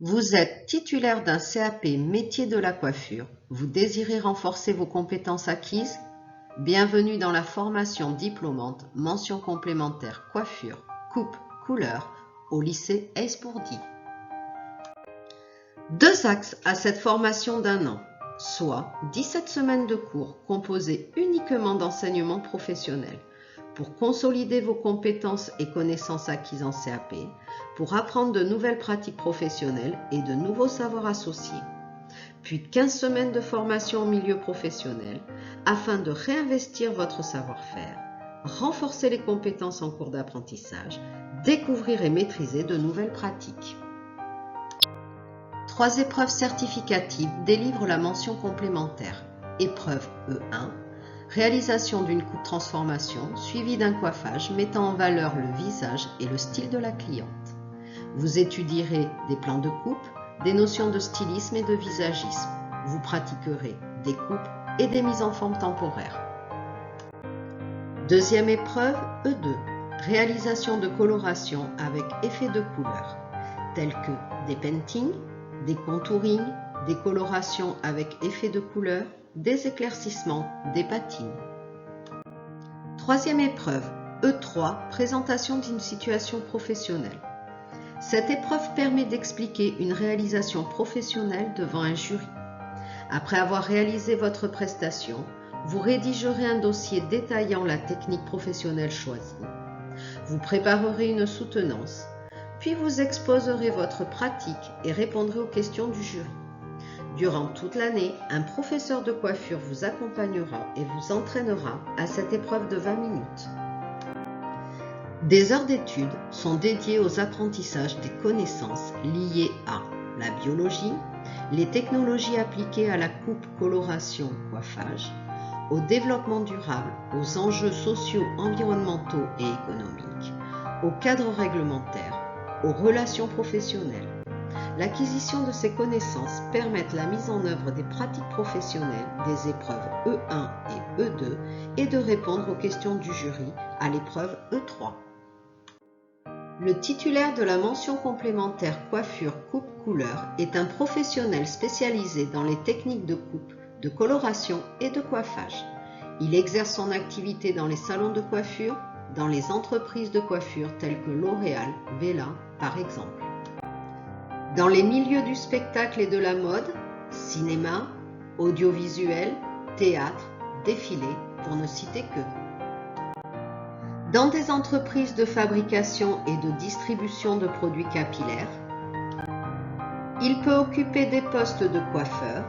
Vous êtes titulaire d'un CAP métier de la coiffure. Vous désirez renforcer vos compétences acquises? Bienvenue dans la formation diplômante mention complémentaire coiffure, coupe, couleur au lycée Ace-Bourdi. Deux axes à cette formation d'un an, soit 17 semaines de cours composées uniquement d'enseignements professionnels pour consolider vos compétences et connaissances acquises en CAP, pour apprendre de nouvelles pratiques professionnelles et de nouveaux savoirs associés, puis 15 semaines de formation au milieu professionnel afin de réinvestir votre savoir-faire, renforcer les compétences en cours d'apprentissage, découvrir et maîtriser de nouvelles pratiques. 3 épreuves certificatives délivrent la mention complémentaire. Épreuve E1, réalisation d'une coupe transformation suivie d'un coiffage mettant en valeur le visage et le style de la cliente. Vous étudierez des plans de coupe, des notions de stylisme et de visagisme. Vous pratiquerez des coupes et des mises en forme temporaires. Deuxième épreuve, E2, réalisation de coloration avec effet de couleur, tels que des paintings, des contourings, des colorations avec effet de couleur, des éclaircissements, des patines. Troisième épreuve, E3, présentation d'une situation professionnelle. Cette épreuve permet d'expliquer une réalisation professionnelle devant un jury. Après avoir réalisé votre prestation, vous rédigerez un dossier détaillant la technique professionnelle choisie. Vous préparerez une soutenance, puis vous exposerez votre pratique et répondrez aux questions du jury. Durant toute l'année, un professeur de coiffure vous accompagnera et vous entraînera à cette épreuve de 20 minutes. Des heures d'études sont dédiées aux apprentissages des connaissances liées à la biologie, les technologies appliquées à la coupe, coloration, coiffage, au développement durable, aux enjeux sociaux, environnementaux et économiques, au cadre réglementaire, aux relations professionnelles. L'acquisition de ces connaissances permet la mise en œuvre des pratiques professionnelles des épreuves E1 et E2 et de répondre aux questions du jury à l'épreuve E3. Le titulaire de la mention complémentaire coiffure coupe couleur est un professionnel spécialisé dans les techniques de coupe, de coloration et de coiffage. Il exerce son activité dans les salons de coiffure, dans les entreprises de coiffure telles que L'Oréal, Vela par exemple. Dans les milieux du spectacle et de la mode, cinéma, audiovisuel, théâtre, défilé, pour ne citer que. Dans des entreprises de fabrication et de distribution de produits capillaires, il peut occuper des postes de coiffeur,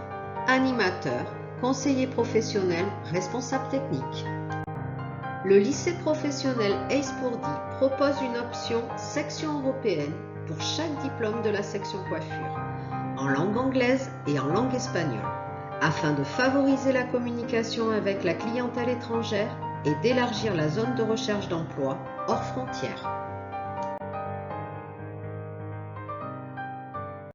animateur, conseiller professionnel, responsable technique. Le lycée professionnel Ace-Bourdi propose une option section européenne pour chaque diplôme de la section coiffure, en langue anglaise et en langue espagnole, afin de favoriser la communication avec la clientèle étrangère et d'élargir la zone de recherche d'emploi hors frontières.